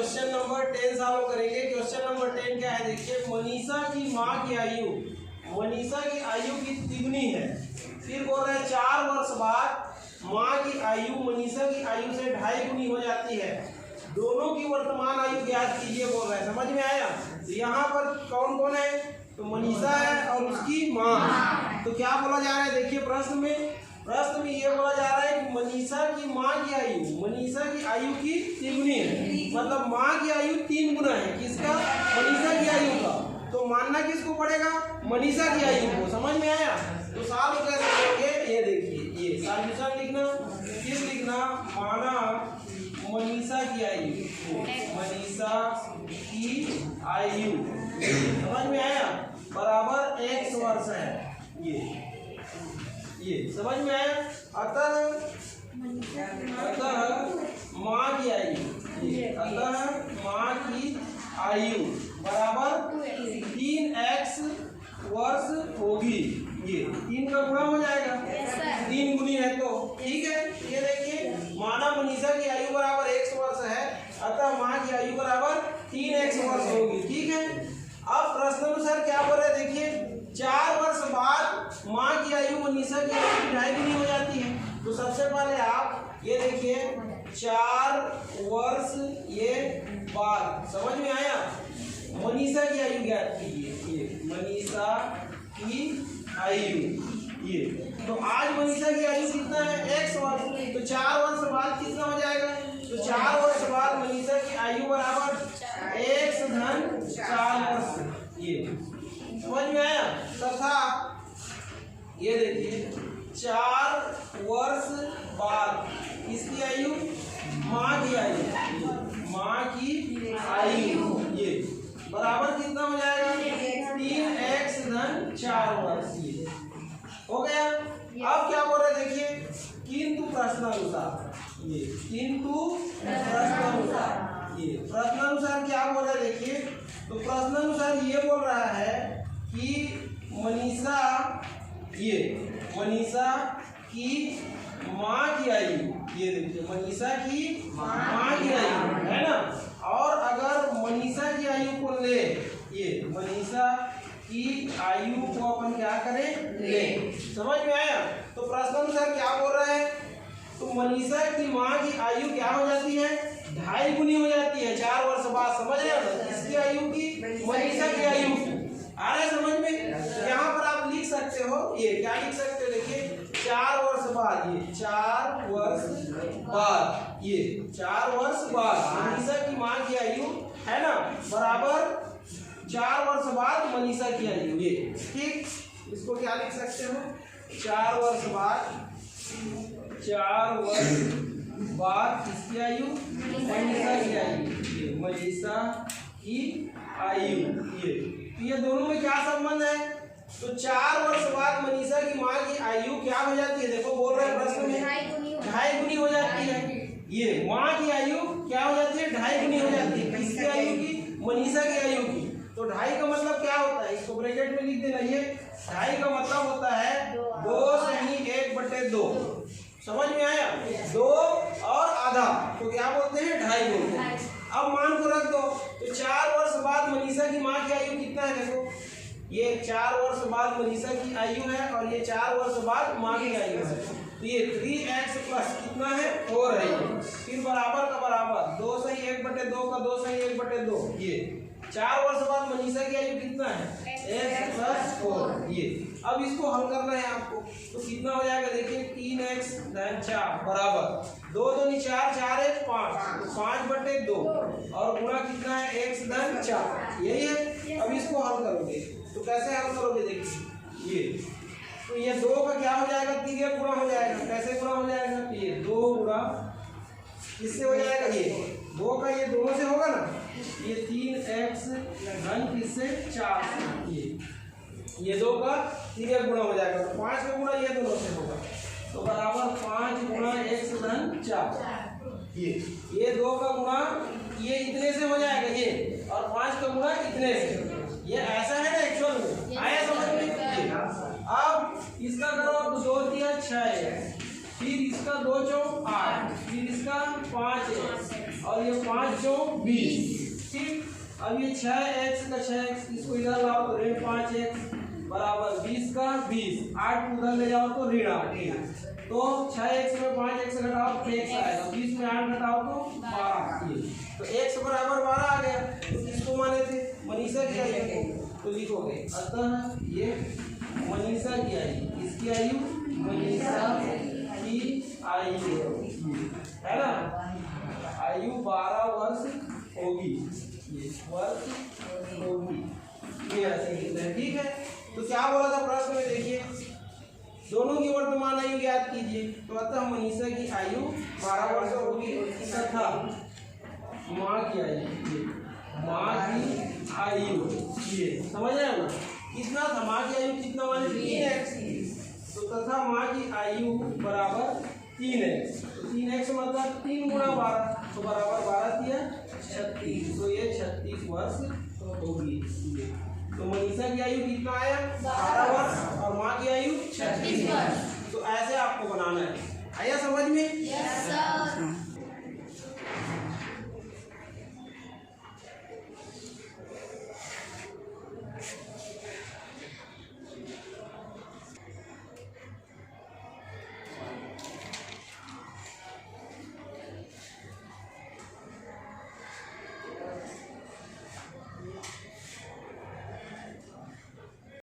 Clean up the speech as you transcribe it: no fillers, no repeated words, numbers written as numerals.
Question number 10 solve करेंगे। Question number 10 क्या है देखिए, मनीषा की माँ की आयु, मनीषा की आयु की तिगुनी है। फिर बोल रहे हैं 4 वर्ष बाद माँ की आयु मनीषा की आयु से 2.5 गुनी हो जाती है। दोनों की वर्तमान आयु ज्ञात कीजिए बोल रहे हैं। समझ में आया? तो यहाँ पर कौन कौन है? तो मनीषा है और उसकी माँ। तो क्या बोला जा रहा है देखिए, प्रश्न में ये बोला जा रहा है कि मनीषा की माँ की आयु, मनीषा की आयु की तिगुनी है। मतलब माँ की आयु 3 गुना है किसका? मनीषा की आयु का। तो मानना किसको पड़ेगा? मनीषा की आयु को। समझ में आया? तो सॉल्व कैसे करोगे ये देखिए, ये सॉल्यूशन लिखना, फिर लिखना माना मनीषा की आयु, मनीषा की आयु समझ में आया बराबर x वर्ष है। ये समझ में आया? अतः माँ की आयु, अतः माँ की आयु बराबर 3x वर्ष होगी। ये 3 का गुणा हो जाएगा, 3 गुनी है तो ठीक है। ये देखिए माना मनीषा की आयु बराबर x वर्ष है, अतः माँ की आयु बराबर 3x वर्ष होगी। ठीक है। अब प्रश्नानुसार क्या बोल रहे हैं देखिए, 4 वर्ष बाद माँ की आयु मनीषा की आयु की 2.5 गुनी हो जाती है। तो सबसे पहले आप ये देखिए 4 वर्ष ये बाद, समझ में आया? मनीषा की आयु ज्ञात कीजिए। ये मनीषा की आयु, ये तो आज मनीषा की आयु कितना है? x वर्ष। तो 4 वर्ष बाद कितना हो जाएगा? तो 4 वर्ष बाद मनीषा की आयु बराबर x धन 4 वर्ष। ये समझ में आया? तथा ये देखिए 4 वर्ष बाद इसकी आयु, माँ की आयु, माँ की आयु ये बराबर कितना हो जाएगा? 3x धन 4 वर्ष। ये हो गया। अब क्या बोल रहे देखिए, किंतु प्रश्नानुसार, ये किंतु प्रश्नानुसार, ये प्रश्नानुसार क्या बोल रहा है देखिए, तो प्रश्नानुसार ये बोल रहा है कि मनीषा, ये मनीषा की माँ की आयु, ये देखिए मनीषा की माँ की आयु है ना। और अगर मनीषा की आयु को ले, ये मनीषा की आयु को अपन क्या करें? ले। समझ में आया? तो प्रश्नानुसार क्या बोल रहा है, तो मनीषा की माँ की आयु क्या हो जाती है? 2.5 गुनी हो जाती है 4 वर्ष बाद। समझ रहे हो? इसकी आयु की, मनीषा की आयु आ रहा है समझ में? यहाँ पर आप लिख सकते हो, ये क्या लिख सकते हो देखिए 4 वर्ष बाद, ये 4 वर्ष बाद, ये 4 वर्ष बाद मनीषा की माँ की आयु है ना बराबर 4 वर्ष बाद मनीषा की आयु। ये ठीक, इसको क्या लिख सकते हो? 4 वर्ष बाद, 4 वर्ष बाद किसकी आयु? मनीषा की आयु, मनीषा की आयु। ये दोनों में क्या संबंध है? तो 4 वर्ष बाद मनीषा की माँ की आयु क्या हो जाती है? देखो बोल रहे हैं प्रश्न में 2.5 गुनी हो जाती है। ये माँ की आयु क्या हो जाती है? 2.5 गुनी हो जाती है। किसकी आयु की? मनीषा की आयु की। तो 2.5 का मतलब क्या होता है? इसको ब्रैकेट में लिख देना। ये 2.5 का मतलब होता है 2 सही 1/2। समझ में आया? 2 और आधा तो क्या बोलते हैं? 2.5 बोलते हैं। अब मान को रख दो, तो 4 वर्ष बाद मनीषा की माँ की आयु कितना है? देखो ये 4 वर्ष बाद मनीषा की आयु है और ये 4 वर्ष बाद माँ की आयु है। तो ये 3x प्लस कितना है? 4 है। फिर बराबर का बराबर 2 सही 1/2 का 2 सही 1/2। ये 4 वर्ष बाद मनीषा की आयु कितना है? x plus 4। ये अब इसको हल करना है आपको, तो कितना हो जाएगा देखिए 3x धन 4 बराबर 2 दूनी 4, 4 1 5, 5/2 और गुणा कितना है? x धन 4। यही है। अब इसको हल करोगे तो कैसे हल करोगे देखिए, ये तो ये 2 का क्या हो जाएगा? 3 गुणा हो जाएगा। कैसे गुणा हो जाएगा? ये 2 गुणा किससे हो जाएगा? ये 2 का ये दोनों से होगा ना, ये 3x धन किससे? 4। ये 2 का 3 गुणा हो जाएगा। तो 5 का गुणा ये दोनों से होगा, तो बराबर 5 गुणा x धन 4। ये 2 का गुणा ये इतने से हो जाएगा, ये और 5 का गुणा इतने से। ये ऐसा है ना एक्चुअल में, आया समझ में? अब इसका करो, तो 2 3 6 है, फिर इसका 2 4 8, फिर इसका 5 है, और ये 5 चौक 20। ठीक, अब ये 6x का 6x, इसको इधर लाओ तो ऋण 5x बराबर 20 का 20, 8 उधर ले जाओ तो ऋण 8। तो 6x में 5x घटाओ तो x आएगा, 20 में 8 घटाओ तो 12। ये तो x बराबर 12 आ गया। तो किसको माने थे? मनीषा की आयु। तो लिखोगे अतः ये मनीषा की आयु, इसकी आयु मनीषा की आयु है ना, आयु 12 वर्ष होगी, ये वर्ष होगी, ये ऐसे लिखना है। ठीक है, तो क्या बोला था प्रश्न में, देखिए दोनों की वर्तमान आयु याद कीजिए। तो अतः मनीषा की आयु 12 वर्ष होगी तथा माँ की आयु, माँ की आयु ये समझ रहे हो ना, कितना था माँ की आयु, कितना माने 3x। तो तथा माँ की आयु बराबर 3x, तो 3x मतलब 3 गुणा 12, तो बराबर 12 दिया 36, तो ये 36 वर्ष होगी। तो मनीषा की आयु कितना आया? 12 वर्ष